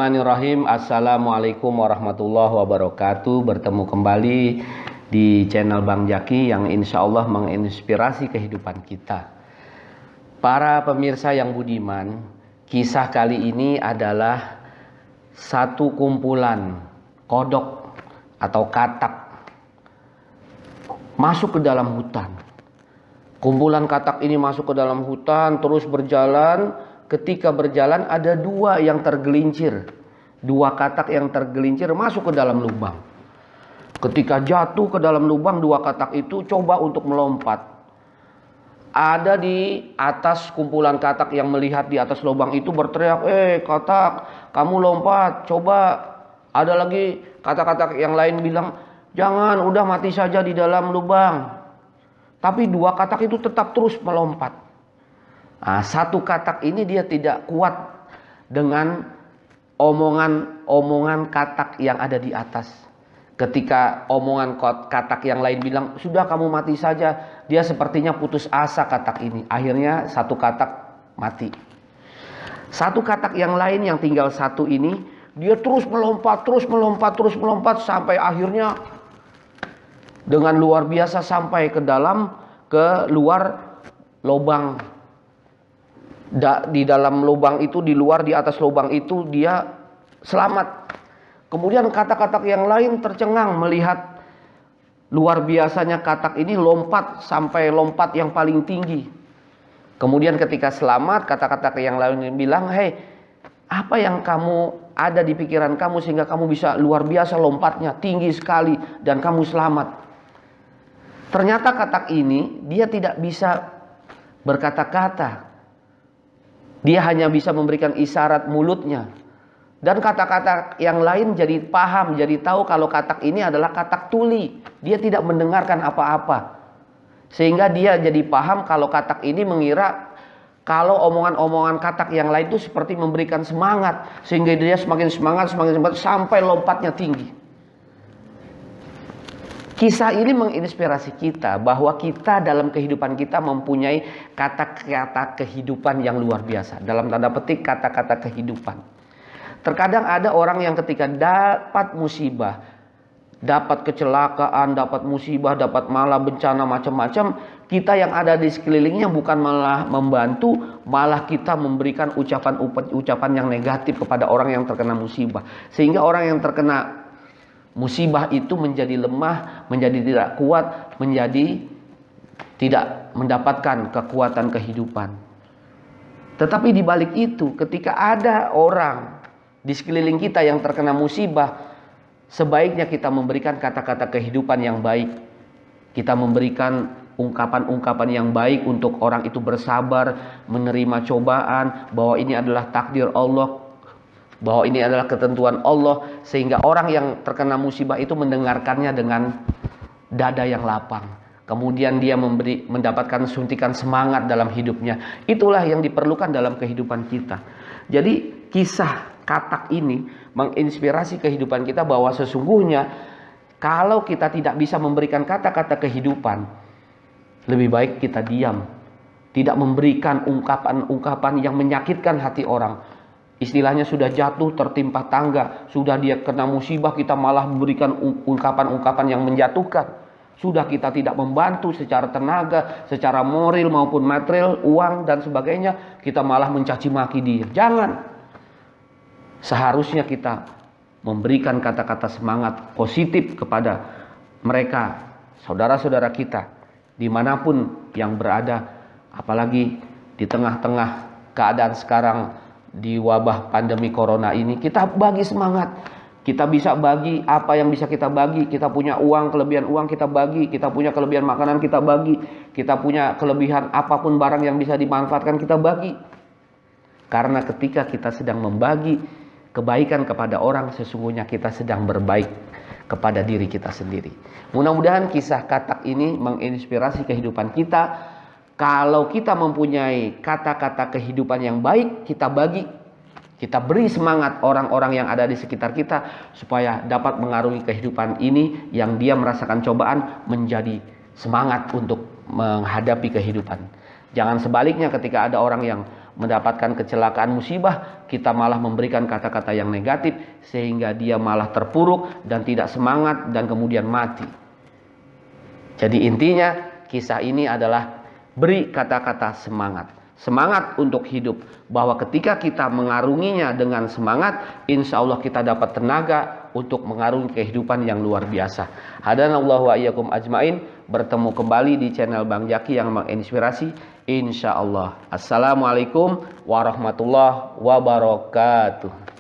Bismillahirrahmanirrahim. Assalamualaikum warahmatullahi wabarakatuh. Bertemu kembali di channel Bang Jaki yang insya Allah menginspirasi kehidupan kita. Para pemirsa yang budiman, kisah kali ini adalah satu kumpulan kodok atau katak masuk ke dalam hutan. Kumpulan katak ini masuk ke dalam hutan, terus berjalan. Ketika berjalan ada dua yang tergelincir. Dua katak yang tergelincir masuk ke dalam lubang. Ketika jatuh ke dalam lubang, dua katak itu coba untuk melompat. Ada di atas kumpulan katak yang melihat di atas lubang itu berteriak, katak, kamu lompat, coba. Ada lagi katak-katak yang lain bilang, jangan, udah mati saja di dalam lubang. Tapi dua katak itu tetap terus melompat. Nah, satu katak ini dia tidak kuat dengan omongan katak yang ada di atas. Ketika omongan katak yang lain bilang, sudah kamu mati saja, dia sepertinya putus asa katak ini. Akhirnya satu katak mati. Satu katak yang lain yang tinggal satu ini, dia terus melompat sampai akhirnya dengan luar biasa sampai ke luar lubang. Di dalam lubang itu, di luar, di atas lubang itu dia selamat. Kemudian katak-katak yang lain tercengang melihat luar biasanya katak ini lompat sampai lompat yang paling tinggi. Kemudian ketika selamat, katak-katak yang lain bilang, hei, apa yang kamu ada di pikiran kamu sehingga kamu bisa luar biasa lompatnya, tinggi sekali, dan kamu selamat. Ternyata katak ini dia tidak bisa berkata-kata. Dia hanya bisa memberikan isyarat mulutnya. Dan kata-kata yang lain jadi paham, jadi tahu kalau katak ini adalah katak tuli. Dia tidak mendengarkan apa-apa. Sehingga dia jadi paham kalau katak ini mengira kalau omongan-omongan katak yang lain itu seperti memberikan semangat. Sehingga dia semakin semangat sampai lompatnya tinggi. Kisah ini menginspirasi kita bahwa kita dalam kehidupan kita mempunyai kata-kata kehidupan yang luar biasa. Dalam tanda petik kata-kata kehidupan. Terkadang ada orang yang ketika dapat musibah, dapat kecelakaan, dapat musibah, dapat malah bencana macam-macam, kita yang ada di sekelilingnya bukan malah membantu, malah kita memberikan ucapan yang negatif kepada orang yang terkena musibah. Sehingga orang yang terkena musibah itu menjadi lemah, menjadi tidak kuat, menjadi tidak mendapatkan kekuatan kehidupan. Tetapi di balik itu, ketika ada orang di sekeliling kita yang terkena musibah, sebaiknya kita memberikan kata-kata kehidupan yang baik. Kita memberikan ungkapan-ungkapan yang baik untuk orang itu bersabar, menerima cobaan, bahwa ini adalah takdir Allah, bahwa ini adalah ketentuan Allah, sehingga orang yang terkena musibah itu mendengarkannya dengan dada yang lapang. Kemudian dia mendapatkan suntikan semangat dalam hidupnya. Itulah yang diperlukan dalam kehidupan kita. Jadi kisah katak ini menginspirasi kehidupan kita bahwa sesungguhnya kalau kita tidak bisa memberikan kata-kata kehidupan, lebih baik kita diam. Tidak memberikan ungkapan-ungkapan yang menyakitkan hati orang. Istilahnya sudah jatuh tertimpa tangga, sudah dia kena musibah, kita malah memberikan ungkapan-ungkapan yang menjatuhkan. Sudah kita tidak membantu secara tenaga, secara moral maupun material, uang dan sebagainya, kita malah mencaci maki dia. Jangan. Seharusnya kita memberikan kata-kata semangat positif kepada mereka, saudara-saudara kita, dimanapun yang berada, apalagi di tengah-tengah keadaan sekarang, di wabah pandemi corona ini, kita bagi semangat. Kita bisa bagi apa yang bisa kita bagi. Kita punya uang, kelebihan uang kita bagi. Kita punya kelebihan makanan kita bagi. Kita punya kelebihan apapun barang yang bisa dimanfaatkan kita bagi. Karena ketika kita sedang membagi kebaikan kepada orang, sesungguhnya kita sedang berbaik kepada diri kita sendiri. Mudah-mudahan kisah katak ini menginspirasi kehidupan kita. Kalau kita mempunyai kata-kata kehidupan yang baik, kita bagi. Kita beri semangat orang-orang yang ada di sekitar kita supaya dapat mengarungi kehidupan ini yang dia merasakan cobaan menjadi semangat untuk menghadapi kehidupan. Jangan sebaliknya ketika ada orang yang mendapatkan kecelakaan musibah, kita malah memberikan kata-kata yang negatif sehingga dia malah terpuruk dan tidak semangat dan kemudian mati. Jadi intinya kisah ini adalah beri kata-kata semangat. Semangat untuk hidup, bahwa ketika kita mengarunginya dengan semangat, insya Allah kita dapat tenaga untuk mengarungi kehidupan yang luar biasa. Hadanallahu wa iyyakum ajmain. Bertemu kembali di channel Bang Jaki yang menginspirasi, insya Allah. Assalamualaikum warahmatullahi wabarakatuh.